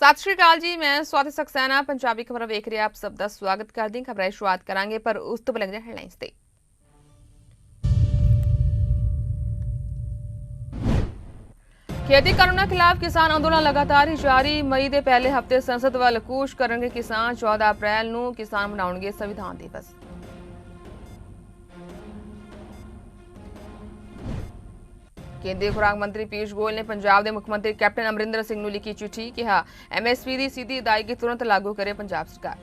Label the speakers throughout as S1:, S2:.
S1: ਸਤਿ ਸ਼੍ਰੀ ਅਕਾਲ ਜੀ, ਮੈਂ ਸਵਾਤੀ ਸਕਸੈਨਾ ਪੰਜਾਬੀ ਖਬਰਾਂ ਵੇਖ ਰਹੇ ਆਪ ਸਭ ਦਾ ਸਵਾਗਤ ਕਰਦੀ ਹਾਂ। ਖਬਰਾਂ ਦੀ ਸ਼ੁਰੂਆਤ ਕਰਾਂਗੇ ਪਰ ਉਸ ਤੋਂ ਪਹਿਲਾਂ ਹੈਡਲਾਈਨਸ ਤੇ। खेती कानूनों खिलाफ किसान अंदोलन लगातार ही जारी। मई के पहले हफ्ते संसद वाल कूच करेंगे किसान। 14 अप्रैल को किसान मनाउणगे संविधान दिवस। केंद्रीय खुराक मंत्री पीयूष गोयल ने पंजाब के मुख्यमंत्री कैप्टन अमरिंदर सिंह को लिखी चिट्ठी, कहा MSP की सीधी अदायगी तुरंत लागू करे पंजाब सरकार।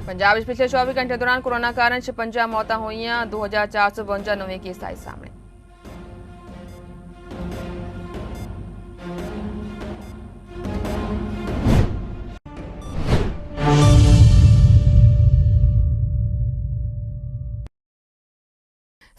S1: पंजाब में पिछले 24 घंटे दौरान कोरोना कारण 56 मौतां होईयां। 2452 नवे केस आए सामने।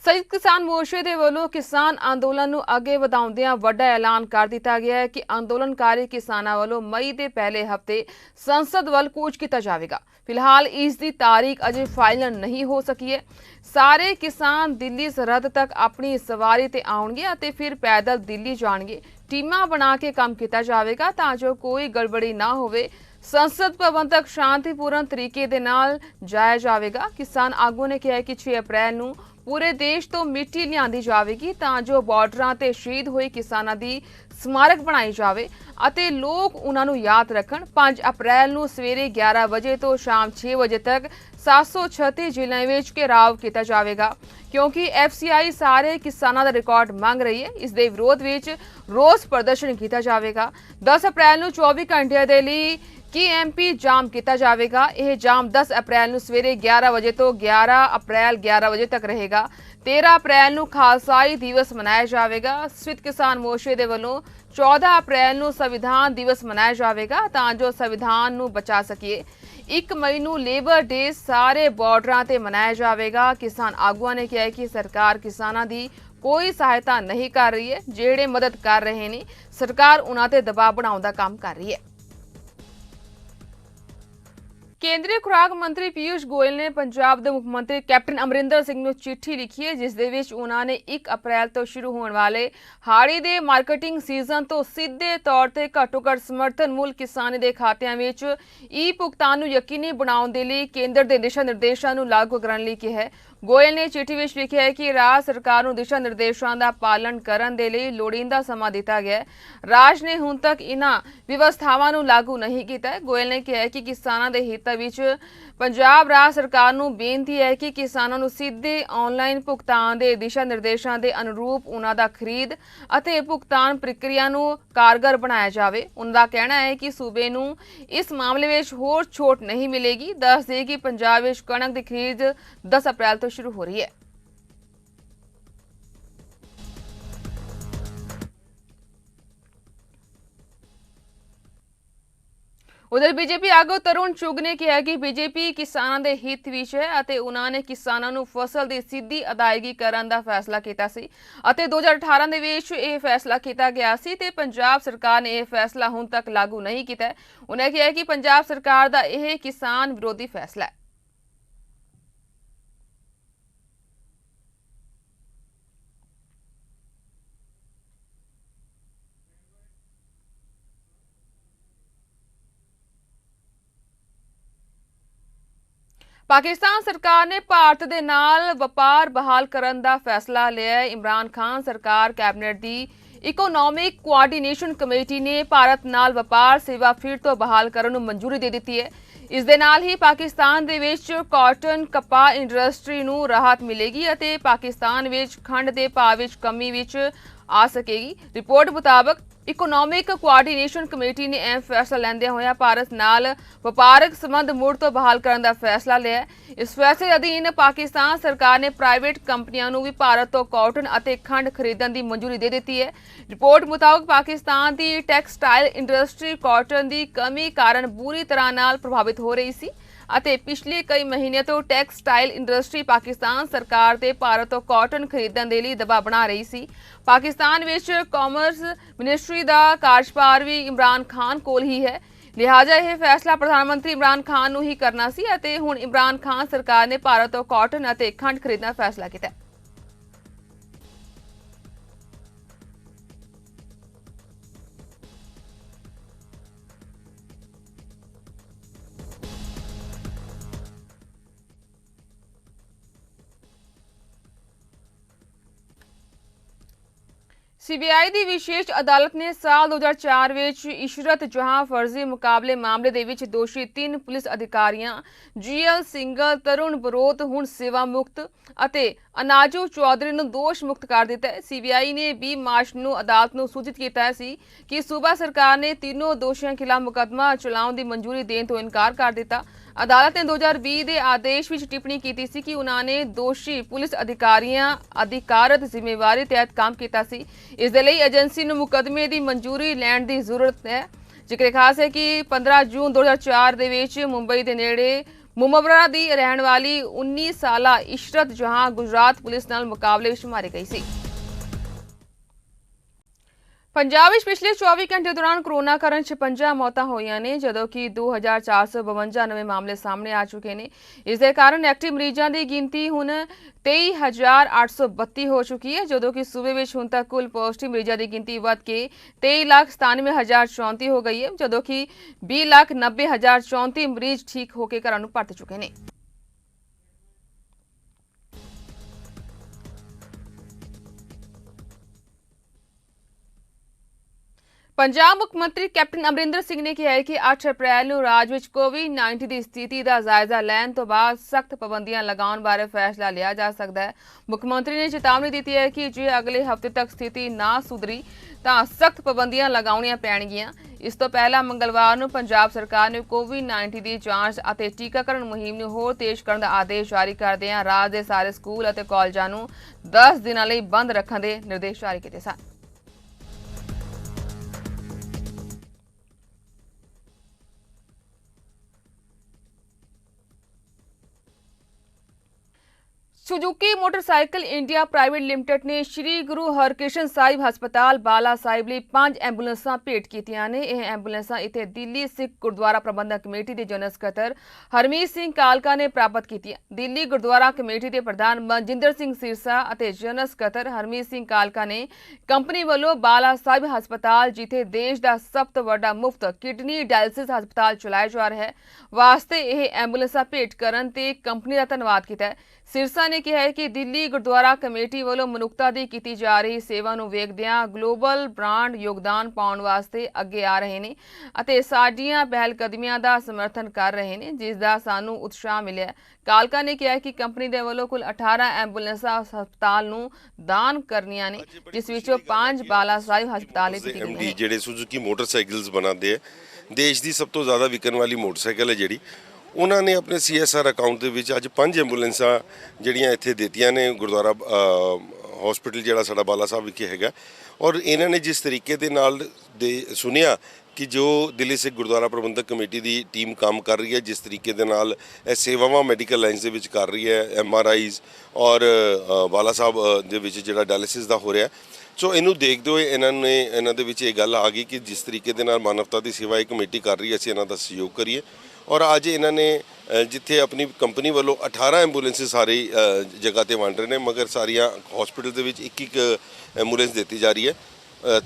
S1: संयुक्त किसान मोर्चे के वालों किसान अंदोलन को अगे वधाउंदियां वड्डा ऐलान कर दिता गया है कि अंदोलनकारी किसानों वालों मई के पहले हफ्ते संसद वल कूच किया जाएगा। फिलहाल इसकी तारीख अजे फाइनल नहीं हो सकी है। सारे किसान दिल्ली सरहद तक अपनी सवारी ते आउणगे अते फिर पैदल दिल्ली जाणगे। टीमां बना के काम किया जाएगा तां जो कोई गड़बड़ी ना होवे। संसद भवन तक शांतिपूर्ण तरीके दे नाल जाया जाएगा। किसान आगू ने कहा कि 6 अप्रैल को पूरे देश तो मिट्टी लियांदी जाएगी तां जो बॉर्डरां ते शहीद होए किसानां दी स्मारक बनाई जाए अते लोग उन्हां नूं याद रखण। 5 अप्रैल को सवेरे 11 बजे तो शाम 6 बजे तक 736 जिलों में घेराव किया जाएगा क्योंकि FCI सारे किसानों का रिकॉर्ड मांग रही है। इस दे विरोध में रोस प्रदर्शन किया जाएगा। 10 अप्रैल को 24 घंटे के लिए KMP जाम किया जाएगा। यह जाम 10 अप्रैल को सवेरे 11 बजे तो 11 अप्रैल 11 बजे तक रहेगा। 13 अप्रैल को खालसाई दिवस मनाया जाएगा। संयुक्त किसान मोर्चे के वालों 14 अप्रैल को संविधान दिवस मनाया जाएगा तां जो संविधान को बचा सकिए। 1 मई को लेबर डे सारे बॉर्डरां ते मनाया जाएगा। किसान आगुआ ने कहा कि सरकार किसानों की कोई सहायता नहीं कर रही है। जेड़े मदद कर रहे हैं सरकार उन्हां ते दबाव बनाउण दा काम कर रही है। केंद्रीय खुराक मंत्री पीयूष गोयल ने पंजाब के मुख्यमंत्री कैप्टन अमरिंदर सिंह को चिट्ठी लिखी है जिस दे विच उन्होंने 1 अप्रैल तो शुरू होने वाले हाड़ी के मार्केटिंग सीजन तो सीधे तौर पर घट्टो-घट्ट समर्थन मूल्य किसानी के खात्यां विच भुगतान यकीनी बनाने के लिए केंद्र के दिशा निर्देशों को लागू करने लई कहा है। गोयल ने चिट्ठी में लिखा है कि राज सरकार को दिशा निर्देशों का पालन करने के लिए लोड़ींदा समा दिता गया है। राज ने हुण तक इन्हां व्यवस्थावां को लागू नहीं किया। गोयल ने कहा कि किसानों के हित विच पंजाब राज सरकार को बेनती है कि किसानों को सीधे ऑनलाइन भुगतान के दिशा निर्देशों के अनुरूप उन्हां दा खरीद अते भुगतान प्रक्रिया को कारगर बनाया जाए। उनका कहना है कि सूबे को इस मामले में होर छूट नहीं मिलेगी। दस दे कि पंजाब में कणक की खरीद 10 अप्रैल तो शुरू हो रही है। उधर बीजेपी आगू तरुण चुग ने कहा कि बीजेपी किसानों के हित विच है अते उन्होंने किसानों को फसल की सीधी अदायगी करने का फैसला किया सी अते 2018 दे विच यह फैसला किया गया सी ते पंजाब सरकार ने यह फैसला हुण तक लागू नहीं किया। उन्हें कहा कि पंजाब सरकार का यह किसान विरोधी फैसला है। पाकिस्तान सरकार ने भारत के नाल व्यापार बहाल करने का फैसला लिया है। इमरान खान सरकार कैबिनेट की इकोनॉमिक कोआर्डीनेशन कमेटी ने भारत नाल व्यापार सेवा फिर तो बहाल करने को मंजूरी दे दी है। इस दे नाल ही पाकिस्तान दे विच कॉटन कपा इंडस्ट्री नूं राहत मिलेगी अते पाकिस्तान विच खंड के भाव विच कमी विच आ सकेगी। रिपोर्ट मुताबक इकोनॉमिक कोआर्डीनेशन कमेटी ने अहम फैसला लैंदे होया भारत नाल व्यापारक संबंध मुड़ तो बहाल करने का फैसला लिया है। इस फैसले अधीन पाकिस्तान सरकार ने प्राइवेट कंपनियों को भी भारत तो कॉटन अते खंड खरीदने की मंजूरी दे दी है। रिपोर्ट मुताबक पाकिस्तान की टैक्सटाइल इंडस्ट्री कॉटन की कमी कारण बुरी तरह नाल प्रभावित हो रही सी अते पिछले कई महीने तो टैक्सटाइल इंडस्ट्री पाकिस्तान सरकार ते भारत तो कॉटन खरीदने के लिए दबाव बना रही सी। पाकिस्तान विच कॉमर्स मिनिस्ट्री का कार्यभार भी इमरान खान कोल ही है। लिहाजा यह फैसला प्रधानमंत्री इमरान खान ही करना सी अते हुण इमरान खान सरकार ने भारत तो कॉटन अते खंड खरीदने का फैसला किया। ਸੀਬੀਆਈ ਦੀ ਵਿਸ਼ੇਸ਼ ਅਦਾਲਤ ਨੇ ਸਾਲ 2004 ਵਿੱਚ ਇਸ਼ਰਤ ਜਹਾਂ ਫਰਜ਼ੀ ਮੁਕਾਬਲੇ ਮਾਮਲੇ ਦੇ ਵਿੱਚ ਦੋਸ਼ੀ 3 ਪੁਲਿਸ ਅਧਿਕਾਰੀਆਂ ਜੀਐਲ ਸਿੰਘਲ, ਤਰੁਣ ਬਰੋਤ ਹੁਣ ਸੇਵਾ ਮੁਕਤ ਅਤੇ ਅਨਾਜੂ ਚੌਧਰੀ ਨੂੰ ਦੋਸ਼ ਮੁਕਤ ਕਰ ਦਿੱਤਾ ਹੈ। ਸੀਬੀਆਈ ਨੇ 20 ਮਾਰਚ ਨੂੰ ਅਦਾਲਤ ਨੂੰ ਸੂਚਿਤ ਕੀਤਾ ਸੀ ਕਿ ਸੂਬਾ ਸਰਕਾਰ ਨੇ ਤਿੰਨੋਂ ਦੋਸ਼ੀਆਂ ਖਿਲਾਫ ਮੁਕੱਦਮਾ ਚਲਾਉਣ ਦੀ ਮਨਜ਼ੂਰੀ ਦੇਣ ਤੋਂ ਇਨਕਾਰ ਕਰ ਦਿੱਤਾ। ਅਦਾਲਤ ਨੇ 2020 ਦੇ ਆਦੇਸ਼ ਵਿੱਚ ਟਿੱਪਣੀ ਕੀਤੀ ਸੀ ਕਿ ਉਹਨਾਂ ਨੇ ਦੋਸ਼ੀ ਪੁਲਿਸ ਅਧਿਕਾਰੀਆਂ ਅਧਿਕਾਰਤ ਜ਼ਿੰਮੇਵਾਰੀ ਤਹਿਤ ਕੰਮ ਕੀਤਾ ਸੀ। ਇਸ ਦੇ ਲਈ ਏਜੰਸੀ ਨੂੰ ਮੁਕੱਦਮੇ ਦੀ ਮਨਜ਼ੂਰੀ ਲੈਣ ਦੀ ਜ਼ਰੂਰਤ ਹੈ। ਜ਼ਿਕਰ ਖਾਸ ਹੈ ਕਿ 15 ਜੂਨ 2004 ਦੇ ਵਿੱਚ ਮੁੰਬਈ ਦੇ ਨੇੜੇ ਮੁਮਬਰਾ ਦੀ ਰਹਿਣ ਵਾਲੀ 19 ਸਾਲਾ ਇਸ਼ਰਤ ਜਹਾਂ ਗੁਜਰਾਤ ਪੁਲਿਸ ਨਾਲ ਮੁਕਾਬਲੇ ਵਿੱਚ ਮਾਰੀ ਗਈ ਸੀ। ਪੰਜਾਬ ਵਿੱਚ ਪਿਛਲੇ 24 ਘੰਟੇ ਦੌਰਾਨ ਕੋਰੋਨਾ ਕਾਰਨ 56 ਮੌਤਾਂ ਹੋਈਆਂ ਨੇ, ਜਦੋਂ ਕਿ 2452 ਨਵੇਂ ਮਾਮਲੇ ਸਾਹਮਣੇ ਆ ਚੁੱਕੇ ਨੇ। ਇਸ ਦੇ ਕਾਰਨ ਐਕਟਿਵ ਮਰੀਜ਼ਾਂ ਦੀ ਗਿਣਤੀ ਹੁਣ 23,832 ਹੋ ਚੁੱਕੀ ਹੈ, ਜਦੋਂ ਕਿ ਸੂਬੇ ਵਿੱਚ ਹੁਣ ਤੱਕ ਕੁੱਲ ਪੋਜ਼ਿਟਿਵ ਮਰੀਜ਼ਾਂ ਦੀ ਗਿਣਤੀ ਵੱਧ ਕੇ 23,97,034 ਹੋ ਗਈ ਹੈ, ਜਦੋਂ ਕਿ 20,90,034 ਮਰੀਜ਼ ਠੀਕ ਹੋ ਕੇ ਘਰਾਂ ਨੂੰ ਪਰਤ ਚੁੱਕੇ ਨੇ। ਪੰਜਾਬ ਮੁੱਖ ਮੰਤਰੀ ਕੈਪਟਨ ਅਮਰਿੰਦਰ ਸਿੰਘ ਨੇ ਕਿਹਾ ਹੈ ਕਿ 8 ਅਪ੍ਰੈਲ ਨੂੰ ਰਾਜ ਵਿੱਚ ਕੋਵਿਡ-19 ਦੀ ਸਥਿਤੀ ਦਾ ਜਾਇਜ਼ਾ ਲੈਣ ਤੋਂ ਬਾਅਦ ਸਖਤ ਪਾਬੰਦੀਆਂ ਲਗਾਉਣ ਬਾਰੇ ਫੈਸਲਾ ਲਿਆ ਜਾ ਸਕਦਾ ਹੈ। ਮੁੱਖ ਮੰਤਰੀ ਨੇ ਚੇਤਾਵਨੀ ਦਿੱਤੀ ਹੈ ਕਿ ਜੇ ਅਗਲੇ ਹਫ਼ਤੇ ਤੱਕ ਸਥਿਤੀ ਨਾ ਸੁਧਰੀ ਤਾਂ ਸਖਤ ਪਾਬੰਦੀਆਂ ਲਗਾਉਣੀਆਂ ਪੈਣਗੀਆਂ। ਇਸ ਤੋਂ ਪਹਿਲਾਂ ਮੰਗਲਵਾਰ ਨੂੰ ਪੰਜਾਬ ਸਰਕਾਰ ਨੇ ਕੋਵਿਡ-19 ਦੀ ਜਾਂਚ ਅਤੇ ਟੀਕਾਕਰਨ ਮੁਹਿੰਮ ਨੂੰ ਹੋਰ ਤੇਜ਼ ਕਰਨ ਦਾ ਆਦੇਸ਼ ਜਾਰੀ ਕਰਦਿਆਂ ਰਾਜ ਦੇ ਸਾਰੇ ਸਕੂਲ ਅਤੇ ਕਾਲਜਾਂ ਨੂੰ 10 ਦਿਨਾਂ ਲਈ ਬੰਦ ਰੱਖਣ ਦੇ ਨਿਰਦੇਸ਼ ਜਾਰੀ ਕੀਤੇ ਸਨ। Suzuki motorcycle India private limited ਨੇ ਸ਼੍ਰੀ ਗੁਰੂ ਹਰਕ੍ਰਿਸ਼ਨ ਸਾਹਿਬ ਹਸਪਤਾਲ ਬਾਲਾ ਸਾਹਿਬ ਲਈ 5 ਐਂਬੂਲੈਂਸਾਂ ਭੇਟ ਕੀਤੀਆਂ ਨੇ। ਇਹ ਐਂਬੂਲੈਂਸਾਂ ਇੱਥੇ ਦਿੱਲੀ ਸਿੱਖ ਗੁਰਦੁਆਰਾ ਪ੍ਰਬੰਧਕ ਕਮੇਟੀ ਦੇ ਜਨਰਲ ਸਕੱਤਰ ਹਰਮੀਤ ਸਿੰਘ ਕਾਲਕਾ ਨੇ ਪ੍ਰਾਪਤ ਕੀਤੀਆਂ। ਦਿੱਲੀ ਗੁਰਦੁਆਰਾ ਕਮੇਟੀ ਦੇ ਪ੍ਰਧਾਨ ਮਨਜਿੰਦਰ ਸਿੰਘ ਸਿਰਸਾ ਅਤੇ ਜਨਰਲ ਸਕੱਤਰ ਹਰਮੀਤ ਸਿੰਘ ਕਾਲਕਾ ਨੇ ਕੰਪਨੀ ਵੱਲੋਂ ਬਾਲਾ ਸਾਹਿਬ ਹਸਪਤਾਲ, ਜਿੱਥੇ ਦੇਸ਼ ਦਾ ਸਭ ਤੋਂ ਵੱਡਾ ਮੁਫਤ ਕਿਡਨੀ ਡਾਇਲਿਸਿਸ ਹਸਪਤਾਲ ਚਲਾਇਆ ਜਾ ਰਿਹਾ ਹੈ, ਵਾਸਤੇ ਇਹ ਐਂਬੂਲੈਂਸਾਂ ਭੇਟ ਕਰਨ ਤੇ ਕੰਪਨੀ ਦਾ ਧੰਨਵਾਦ ਕੀਤਾ ਹੈ। ਸਿਰਸਾ ਨੇ ਕਿਹਾ ਹੈ ਕਿ ਦਿੱਲੀ ਗੁਰਦੁਆਰਾ ਕਮੇਟੀ ਵੱਲੋਂ ਮਨੁੱਖਤਾ ਦੀ ਕੀਤੀ ਜਾ ਰਹੀ ਸੇਵਾ ਨੂੰ ਵੇਖਦਿਆਂ ਗਲੋਬਲ ਬ੍ਰਾਂਡ ਯੋਗਦਾਨ ਪਾਉਣ ਵਾਸਤੇ ਅੱਗੇ ਆ ਰਹੇ ਨੇ ਅਤੇ ਸਾਡੀਆਂ ਪਹਿਲਕਦਮੀਆਂ ਦਾ ਸਮਰਥਨ ਕਰ ਰਹੇ ਨੇ, ਜਿਸ ਦਾ ਸਾਨੂੰ ਉਤਸ਼ਾਹ ਮਿਲਿਆ। ਕਾਲਕਾ ਨੇ ਕਿਹਾ ਕਿ ਕੰਪਨੀ ਦੇ ਵੱਲੋਂ ਕੁੱਲ 18 ਐਂਬੂਲੈਂਸਾਂ ਹਸਪਤਾਲ ਨੂੰ ਦਾਨ ਕਰਨੀਆਂ ਨੇ, ਜਿਸ ਵਿੱਚੋਂ 5 ਬਾਲਾ ਸਾਹਿਬ ਹਸਪਤਾਲ ਵਿੱਚ ਦਿੱਤੀਆਂ ਗਈਆਂ।
S2: ਜਿਹੜੇ ਸੁਜ਼ੂਕੀ ਮੋਟਰਸਾਈਕਲਸ ਬਣਾਉਂਦੇ ਆ, ਦੇਸ਼ ਦੀ ਸਭ ਤੋਂ ਜ਼ਿਆਦਾ ਵਿਕਣ ਵਾਲੀ ਮੋਟਰਸਾਈਕਲ ਹੈ ਜਿਹੜੀ, ਉਹਨਾਂ ਨੇ ਆਪਣੇ CSR ਅਕਾਊਂਟ ਦੇ ਵਿੱਚ ਅੱਜ 5 ਐਂਬੂਲੈਂਸਾਂ ਜਿਹੜੀਆਂ ਇੱਥੇ ਦਿੱਤੀਆਂ ਨੇ ਗੁਰਦੁਆਰਾ ਹਸਪੀਟਲ ਜਿਹੜਾ ਸਾਡਾ ਬਾਲਾ ਸਾਹਿਬ ਵਿਖੇ ਹੈਗਾ। ਔਰ ਇਹਨਾਂ ਨੇ ਜਿਸ ਤਰੀਕੇ ਦੇ ਨਾਲ ਸੁਣਿਆ ਕਿ ਜੋ ਦਿੱਲੀ ਸਿੱਖ ਗੁਰਦੁਆਰਾ ਪ੍ਰਬੰਧਕ ਕਮੇਟੀ ਦੀ ਟੀਮ ਕੰਮ ਕਰ ਰਹੀ ਹੈ, ਜਿਸ ਤਰੀਕੇ ਦੇ ਨਾਲ ਇਹ ਸੇਵਾਵਾਂ ਮੈਡੀਕਲ ਲਾਈਨਸ ਦੇ ਵਿੱਚ ਕਰ ਰਹੀ ਹੈ, MRIs ਔਰ ਬਾਲਾ ਸਾਹਿਬ ਦੇ ਵਿੱਚ ਜਿਹੜਾ ਡਾਇਲਿਸਿਸ ਦਾ ਹੋ ਰਿਹਾ, ਸੋ ਇਹਨੂੰ ਦੇਖਦੇ ਹੋਏ ਇਹਨਾਂ ਦੇ ਵਿੱਚ ਇਹ ਗੱਲ ਆ ਗਈ ਕਿ ਜਿਸ ਤਰੀਕੇ ਦੇ ਨਾਲ ਮਾਨਵਤਾ ਦੀ ਸੇਵਾ ਇਹ ਕਮੇਟੀ ਕਰ ਰਹੀ ਹੈ, ਅਸੀਂ ਇਹਨਾਂ ਦਾ ਸਹਿਯੋਗ ਕਰੀਏ। ਔਰ ਅੱਜ ਇਹਨਾਂ ਨੇ ਜਿੱਥੇ ਆਪਣੀ ਕੰਪਨੀ ਵੱਲੋਂ 18 ਐਂਬੂਲੈਂਸ ਸਾਰੀ ਜਗ੍ਹਾ ਤੇ ਵੰਡ ਰਹੇ ਨੇ, ਮਗਰ ਸਾਰੀਆਂ ਹਸਪੀਟਲ ਦੇ ਵਿੱਚ ਇੱਕ ਐਂਬੂਲੈਂਸ ਦਿੱਤੀ ਜਾ ਰਹੀ ਹੈ।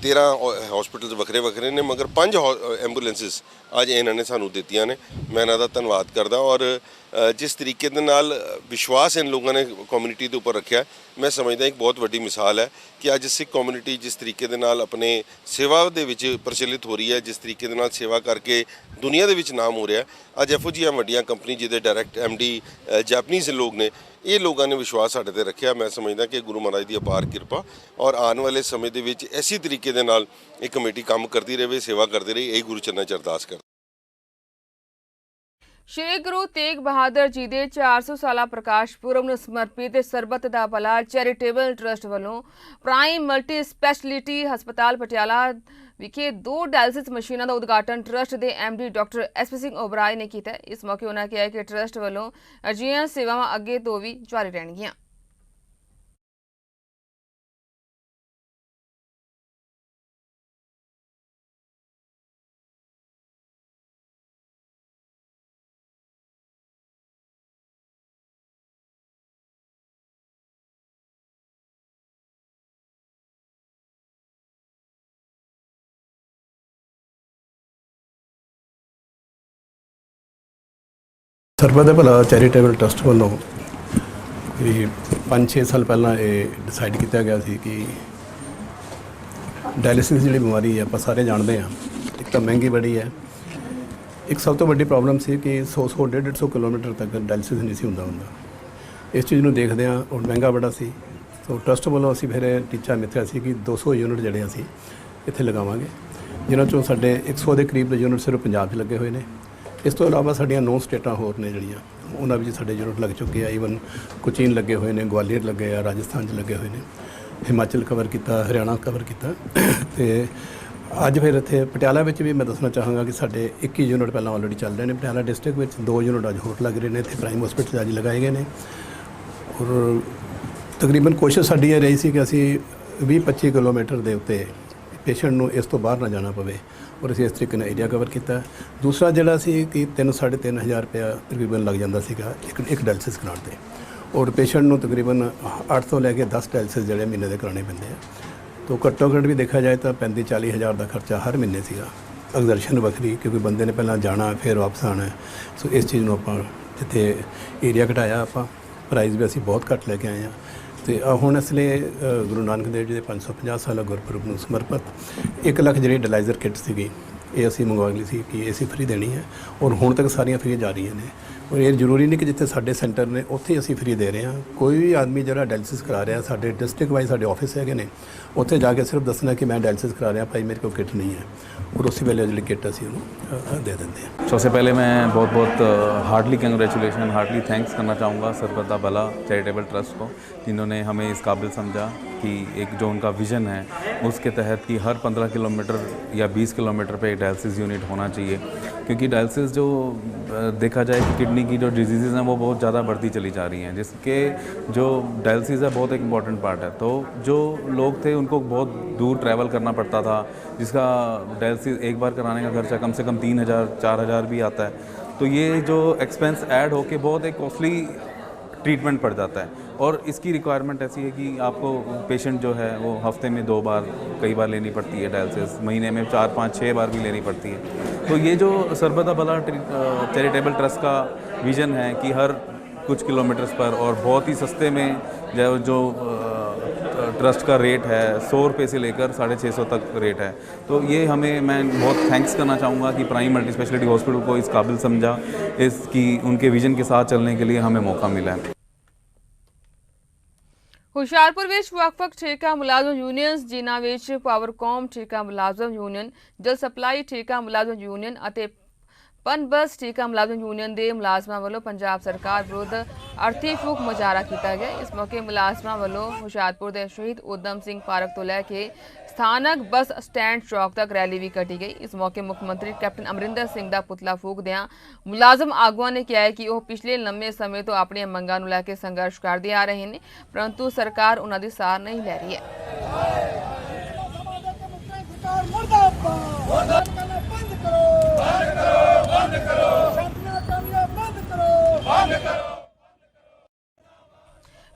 S2: 13 ਹਸਪੀਟਲ ਵੱਖਰੇ ਵੱਖਰੇ ਨੇ, ਮਗਰ 5 ਐਂਬੂਲੈਂਸਿਸ ਅੱਜ ਇਹਨਾਂ ਨੇ ਸਾਨੂੰ ਦਿੱਤੀਆਂ ਨੇ। ਮੈਂ ਇਹਨਾਂ ਦਾ ਧੰਨਵਾਦ ਕਰਦਾ। ਔਰ ਜਿਸ ਤਰੀਕੇ ਦੇ ਨਾਲ ਵਿਸ਼ਵਾਸ ਇਨ ਲੋਕਾਂ ਨੇ ਕਮਿਊਨਿਟੀ ਦੇ ਉੱਪਰ ਰੱਖਿਆ, ਮੈਂ ਸਮਝਦਾ ਇੱਕ ਬਹੁਤ ਵੱਡੀ ਮਿਸਾਲ ਹੈ ਕਿ ਅੱਜ ਸਿੱਖ ਕਮਿਊਨਿਟੀ ਜਿਸ ਤਰੀਕੇ ਦੇ ਨਾਲ ਆਪਣੇ ਸੇਵਾ ਦੇ ਵਿੱਚ ਪ੍ਰਚਲਿਤ ਹੋ ਰਹੀ ਹੈ, ਜਿਸ ਤਰੀਕੇ ਦੇ ਨਾਲ ਸੇਵਾ ਕਰਕੇ ਦੁਨੀਆ ਦੇ ਵਿੱਚ ਨਾਮ ਹੋ ਰਿਹਾ। ਅੱਜ ਇਹੋ ਜਿਹੀਆਂ ਵੱਡੀਆਂ ਕੰਪਨੀ ਜਿਹਦੇ ਡਾਇਰੈਕਟ MD ਜਾਪਨੀਜ਼ ਲੋਕ ਨੇ, ਇਹ ਲੋਕਾਂ ਨੇ ਵਿਸ਼ਵਾਸ ਸਾਡੇ ਤੇ ਰੱਖਿਆ। ਮੈਂ ਸਮਝਦਾ ਕਿ ਗੁਰੂ ਮਹਾਰਾਜ ਦੀ ਅਪਾਰ ਕਿਰਪਾ ਔਰ ਆਉਣ ਵਾਲੇ ਸਮੇਂ ਦੇ ਵਿੱਚ ਇਸੇ ਤਰੀਕੇ ਦੇ ਨਾਲ ਇਹ ਕਮੇਟੀ ਕੰਮ ਕਰਦੀ ਰਹੇ, ਸੇਵਾ ਕਰਦੀ ਰਹੇ, ਇਹ ਗੁਰੂ ਚਰਨਾਂ 'ਚ ਅਰਦਾਸ ਕਰਦਾ।
S1: ਸ਼੍ਰੀ ਗੁਰੂ ਤੇਗ ਬਹਾਦਰ ਜੀ ਦੇ 400 ਸਾਲਾ ਪ੍ਰਕਾਸ਼ ਪੁਰਬ ਨੂੰ ਸਮਰਪਿਤ ਸਰਬੱਤ ਦਾ ਭਲਾ ਚੈਰੀਟੇਬਲ ਟਰਸਟ ਵੱਲੋਂ ਪ੍ਰਾਈਮ ਮਲਟੀ ਸਪੈਸ਼ਲਿਟੀ ਹਸਪਤਾਲ ਪਟਿਆਲਾ ਵਿਖੇ 2 ਡਾਇਲਿਸਿਸ ਮਸ਼ੀਨਾਂ ਦਾ ਉਦਘਾਟਨ ਟਰਸਟ ਦੇ MD doctor SP Singh Oberoi ਨੇ ਕੀਤਾ। ਇਸ ਮੌਕੇ ਉਹਨਾਂ ਕਿਹਾ ਕਿ ਟਰਸਟ ਵੱਲੋਂ ਅਜਿਹੀਆਂ ਸੇਵਾਵਾਂ ਅੱਗੇ ਤੋਂ ਵੀ ਜਾਰੀ ਰਹਿਣਗੀਆਂ।
S3: ਸਰਬੱਤ ਦਾ ਭਲਾ ਚੈਰੀਟੇਬਲ ਟਰਸਟ ਵੱਲੋਂ 5-6 ਸਾਲ ਪਹਿਲਾਂ ਇਹ ਡਿਸਾਈਡ ਕੀਤਾ ਗਿਆ ਸੀ ਕਿ ਡਾਇਲਿਸਿਸ ਜਿਹੜੀ ਬਿਮਾਰੀ ਹੈ ਆਪਾਂ ਸਾਰੇ ਜਾਣਦੇ ਹਾਂ, ਇੱਕ ਤਾਂ ਮਹਿੰਗੀ ਬੜੀ ਹੈ, ਇੱਕ ਸਭ ਤੋਂ ਵੱਡੀ ਪ੍ਰੋਬਲਮ ਸੀ ਕਿ 100 150 ਕਿਲੋਮੀਟਰ ਤੱਕ ਡਾਇਲਿਸਿਸ ਨਹੀਂ ਸੀ ਹੁੰਦਾ। ਇਸ ਚੀਜ਼ ਨੂੰ ਦੇਖਦੇ ਹਾਂ ਔਰ ਮਹਿੰਗਾ ਬੜਾ ਸੀ, ਸੋ ਟਰਸਟ ਵੱਲੋਂ ਅਸੀਂ ਫਿਰ ਟੀਚਾ ਮਿੱਥਿਆ ਸੀ ਕਿ 200 ਯੂਨਿਟ ਜਿਹੜੇ ਅਸੀਂ ਇੱਥੇ ਲਗਾਵਾਂਗੇ, ਜਿਨ੍ਹਾਂ 'ਚੋਂ ਸਾਡੇ 100 ਦੇ ਕਰੀਬ ਦੇ ਯੂਨਿਟ ਸਿਰਫ ਪੰਜਾਬ 'ਚ ਲੱਗੇ ਹੋਏ ਨੇ। ਇਸ ਤੋਂ ਇਲਾਵਾ ਸਾਡੀਆਂ 9 ਸਟੇਟਾਂ ਹੋਰ ਨੇ ਜਿਹੜੀਆਂ, ਉਹਨਾਂ ਵਿੱਚ ਸਾਡੇ ਯੂਨਿਟ ਲੱਗ ਚੁੱਕੇ ਆ। ਈਵਨ ਕੋਚੀਨ ਲੱਗੇ ਹੋਏ ਨੇ, ਗਵਾਲੀਅਰ ਲੱਗੇ ਆ, ਰਾਜਸਥਾਨ 'ਚ ਲੱਗੇ ਹੋਏ ਨੇ, ਹਿਮਾਚਲ ਕਵਰ ਕੀਤਾ, ਹਰਿਆਣਾ ਕਵਰ ਕੀਤਾ। ਅਤੇ ਅੱਜ ਫਿਰ ਇੱਥੇ ਪਟਿਆਲਾ ਵਿੱਚ ਵੀ ਮੈਂ ਦੱਸਣਾ ਚਾਹਾਂਗਾ ਕਿ ਸਾਡੇ 21 ਯੂਨਿਟ ਪਹਿਲਾਂ ਆਲਰੇਡੀ ਚੱਲ ਰਹੇ ਨੇ। ਪਟਿਆਲਾ ਡਿਸਟ੍ਰਿਕਟ ਵਿੱਚ 2 ਯੂਨਿਟ ਅੱਜ ਹੋਰ ਲੱਗ ਰਹੇ ਨੇ, ਇੱਥੇ ਪ੍ਰਾਈਮ ਹਸਪੀਟਲ ਅੱਜ ਲਗਾਏ ਗਏ ਨੇ। ਔਰ ਤਕਰੀਬਨ ਕੋਸ਼ਿਸ਼ ਸਾਡੀ ਇਹ ਰਹੀ ਸੀ ਕਿ ਅਸੀਂ 20-25 ਕਿਲੋਮੀਟਰ ਦੇ ਉੱਤੇ ਪੇਸ਼ੈਂਟ ਨੂੰ ਇਸ ਤੋਂ ਬਾਹਰ ਨਾ ਜਾਣਾ ਪਵੇ, ਔਰ ਅਸੀਂ ਇਸ ਤਰੀਕੇ ਨਾਲ ਏਰੀਆ ਕਵਰ ਕੀਤਾ। ਦੂਸਰਾ ਜਿਹੜਾ ਸੀ ਕਿ 3-3.5 ਰੁਪਇਆ ਤਕਰੀਬਨ ਲੱਗ ਜਾਂਦਾ ਸੀਗਾ ਇੱਕ ਡਾਇਲਿਸਿਸ ਕਰਾਉਣ 'ਤੇ, ਔਰ ਪੇਸ਼ੈਂਟ ਨੂੰ ਤਕਰੀਬਨ 8 ਤੋਂ ਲੈ ਕੇ 10 ਡਾਇਲਿਸਿਸ ਜਿਹੜੇ ਮਹੀਨੇ ਦੇ ਕਰਾਉਣੇ ਪੈਂਦੇ ਆ। ਤੋ ਘੱਟੋ ਘੱਟ ਵੀ ਦੇਖਿਆ ਜਾਏ ਤਾਂ 35-40 ਹਜ਼ਾਰ ਦਾ ਖਰਚਾ ਹਰ ਮਹੀਨੇ ਸੀਗਾ। ਐਗਜ਼ਰਸ਼ਨ ਵੱਖਰੀ, ਕਿਉਂਕਿ ਬੰਦੇ ਨੇ ਪਹਿਲਾਂ ਜਾਣਾ ਫਿਰ ਵਾਪਸ ਆਉਣਾ। ਸੋ ਇਸ ਚੀਜ਼ ਨੂੰ ਆਪਾਂ ਜਿੱਥੇ ਏਰੀਆ ਘਟਾਇਆ, ਆਪਾਂ ਪ੍ਰਾਈਸ ਵੀ ਅਸੀਂ ਬਹੁਤ ਘੱਟ ਲੈ ਕੇ ਆਏ ਹਾਂ। ਅਤੇ ਹੁਣ ਇਸ ਲਈ ਗੁਰੂ ਨਾਨਕ ਦੇਵ ਜੀ ਦੇ 550 ਸਾਲਾ ਗੁਰਪੁਰਬ ਨੂੰ ਸਮਰਪਿਤ 1 ਲੱਖ ਜਿਹੜੀ ਡਿਲਾਈਜ਼ਰ ਕਿੱਟ ਸੀਗੀ, ਇਹ ਅਸੀਂ ਮੰਗਵਾ ਲਈ ਸੀ ਕਿ ਅਸੀਂ ਫ੍ਰੀ ਦੇਣੀ ਹੈ, ਔਰ ਹੁਣ ਤੱਕ ਸਾਰੀਆਂ ਫ੍ਰੀ ਜਾ ਰਹੀਆਂ ਨੇ। ਔਰ ਇਹ ਜ਼ਰੂਰੀ ਨਹੀਂ ਕਿ ਜਿੱਥੇ ਸਾਡੇ ਸੈਂਟਰ ਨੇ ਉੱਥੇ ਹੀ ਅਸੀਂ ਫ੍ਰੀ ਦੇ ਰਹੇ ਹਾਂ। ਕੋਈ ਵੀ ਆਦਮੀ ਜਿਹੜਾ ਡਾਇਲਿਸਿਸ ਕਰਾ ਰਿਹਾ, ਸਾਡੇ ਡਿਸਟ੍ਰਿਕਟ ਵਾਈਜ਼ ਸਾਡੇ ਆਫਿਸ ਹੈਗੇ ਨੇ, ਉੱਥੇ ਜਾ ਕੇ ਸਿਰਫ ਦੱਸਣਾ ਕਿ ਮੈਂ ਡਾਇਲਿਸਿਸ ਕਰਾ ਰਿਹਾ, ਭਾਈ ਮੇਰੇ ਕੋਲ ਕਿੱਟ ਨਹੀਂ ਹੈ, ਔਰ ਉਸੇ ਵੇਲੇ ਜਿਹੜੀ ਕਿੱਟ ਅਸੀਂ ਉਹਨੂੰ ਦੇ ਦਿੰਦੇ हैं।
S4: सबसे पहले मैं बहुत बहुत हार्डली कंग्रेचुलेशन, हार्डली थैंक्स करना चाहूँगा सरबत दा भला चैरिटेबल ट्रस्ट को, जिन्होंने हमें इस काबिल समझा कि एक जो उनका विज़न है उसके तहत कि हर 15 किलोमीटर या 20 किलोमीटर पे डायलिसिस यूनिट होना चाहिए। क्योंकि डायलिसिस जो देखा जाए कि किडनी की जो डिजीज़ हैं वो बहुत ज़्यादा बढ़ती चली जा रही हैं, जिसके जो डायलिसिस है बहुत एक इम्पॉर्टेंट पार्ट है। तो जो लोग थे उनको बहुत दूर ट्रैवल करना पड़ता था, जिसका डायलिसिस एक बार कराने का खर्चा कम से कम 3,000-4,000 भी आता है। तो ये जो एक्सपेंस ऐड होके बहुत एक कॉस्टली ट्रीटमेंट पड़ जाता है। और इसकी रिक्वायरमेंट ऐसी है कि आपको पेशेंट जो है वो हफ्ते में 2 बार कई बार लेनी पड़ती है डायलिसिस, महीने में 4-5-6 बार भी लेनी पड़ती है। तो ये जो सरबत दा भला चैरिटेबल ट्रस्ट का विज़न है कि हर कुछ किलोमीटर्स पर और बहुत ही सस्ते में जो ट्रस्ट का रेट है 100 रुपये से लेकर 650 तक रेट है। तो ये मैं बहुत थैंक्स करना चाहूँगा कि प्राइम मल्टी स्पेशलिटी हॉस्पिटल को इस काबिल समझा, इसकी उनके विज़न के साथ चलने के लिए हमें मौका मिला है।
S1: ਹੁਸ਼ਿਆਰਪੁਰ ਵਿੱਚ ਵੱਖ-ਵੱਖ ਠੇਕਾ ਮੁਲਾਜ਼ਮ ਯੂਨੀਅਨਸ, ਜਿਨ੍ਹਾਂ ਵਿੱਚ ਪਾਵਰਕੌਮ ਠੇਕਾ ਮੁਲਾਜ਼ਮ ਯੂਨੀਅਨ, ਜਲ ਸਪਲਾਈ ਠੇਕਾ ਮੁਲਾਜ਼ਮ ਯੂਨੀਅਨ ਅਤੇ ਪਨਬਸ ਠੇਕਾ ਮੁਲਾਜ਼ਮ ਯੂਨੀਅਨ ਦੇ ਮੁਲਾਜ਼ਮਾਂ ਵੱਲੋਂ ਪੰਜਾਬ ਸਰਕਾਰ ਵਿਰੁੱਧ ਅਰਥੀ ਫੂਕ ਮੁਜ਼ਾਹਰਾ ਕੀਤਾ ਗਿਆ। ਇਸ ਮੌਕੇ ਮੁਲਾਜ਼ਮਾਂ ਵੱਲੋਂ ਹੁਸ਼ਿਆਰਪੁਰ ਦੇ ਸ਼ਹੀਦ ਊਧਮ ਸਿੰਘ ਪਾਰਕ ਤੋਂ ਲੈ ਕੇ ਸਥਾਨਕ ਬੱਸ ਸਟੈਂਡ ਚੌਕ ਤੱਕ ਰੈਲੀ ਵੀ ਕੱਢੀ ਗਈ। ਇਸ ਮੌਕੇ ਮੁੱਖ ਮੰਤਰੀ ਕੈਪਟਨ ਅਮਰਿੰਦਰ ਸਿੰਘ ਦਾ ਪੁਤਲਾ ਫੂਕਦਿਆਂ ਮੁਲਾਜ਼ਮ ਆਗੂਆਂ ਨੇ ਕਿਹਾ ਹੈ ਕਿ ਉਹ ਪਿਛਲੇ ਲੰਮੇ ਸਮੇਂ ਤੋਂ ਆਪਣੀਆਂ ਮੰਗਾਂ ਨੂੰ ਲੈ ਕੇ ਸੰਘਰਸ਼ ਕਰਦੇ ਆ ਰਹੇ ਨੇ, ਪਰੰਤੂ ਸਰਕਾਰ ਉਹਨਾਂ ਦੀ ਸਾਰ ਨਹੀਂ ਲੈ ਰਹੀ ਹੈ।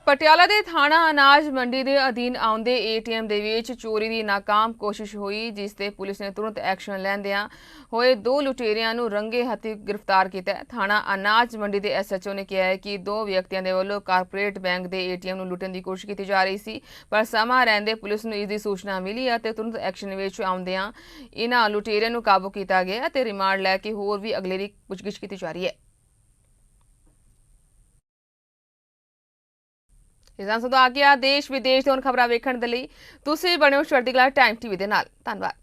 S1: ਪਟਿਆਲਾ ਦੇ ਥਾਣਾ ਅਨਾਜ ਮੰਡੀ ਦੇ ਅਧੀਨ ਆਉਂਦੇ ਏਟੀਐਮ ਦੇ ਵਿੱਚ ਚੋਰੀ ਦੀ ਨਾਕਾਮ ਕੋਸ਼ਿਸ਼ ਹੋਈ, ਜਿਸ ਤੇ ਪੁਲਿਸ ਨੇ ਤੁਰੰਤ ਐਕਸ਼ਨ ਲੈਂਦਿਆਂ ਹੋਏ 2 ਲੁਟੇਰਿਆਂ ਨੂੰ ਰੰਗੇ ਹੱਥੀਂ ਗ੍ਰਿਫਤਾਰ ਕੀਤਾ ਹੈ। ਥਾਣਾ ਅਨਾਜ ਮੰਡੀ ਦੇ ਐਸਐਚਓ ਨੇ ਕਿਹਾ ਹੈ ਕਿ 2 ਵਿਅਕਤੀਆਂ ਦੇ ਵੱਲੋਂ ਕਾਰਪੋਰੇਟ ਬੈਂਕ ਦੇ ਏਟੀਐਮ ਨੂੰ ਲੁੱਟਣ ਦੀ ਕੋਸ਼ਿਸ਼ ਕੀਤੀ ਜਾ ਰਹੀ ਸੀ, ਪਰ ਸਮਾਂ ਰਹਿੰਦੇ ਪੁਲਿਸ ਨੂੰ ਇਸ ਦੀ ਸੂਚਨਾ ਮਿਲੀ ਅਤੇ ਤੁਰੰਤ ਐਕਸ਼ਨ ਵਿੱਚ ਆਉਂਦਿਆਂ ਇਹਨਾਂ ਲੁਟੇਰਿਆਂ ਨੂੰ ਕਾਬੂ ਕੀਤਾ ਗਿਆ ਅਤੇ ਰਿਮਾਂਡ ਲੈ ਕੇ ਹੋਰ ਵੀ ਅਗਲੇਰੀ ਪੁੱਛਗਿੱਛ ਕੀਤੀ ਜਾ ਰਹੀ ਹੈ। ਇਸ ਤੋਂ ਆ ਗਿਆ ਦੇਸ਼ ਵਿਦੇਸ਼ ਦੀਆਂ ਖਬਰਾਂ ਵੇਖਣ ਦੇ ਲਈ ਤੁਸੀਂ ਬਣਿਓ ਚੜ੍ਹਦੀ ਕਲਾ ਟਾਈਮ ਟੀਵੀ ਦੇ ਨਾਲ। ਧੰਨਵਾਦ।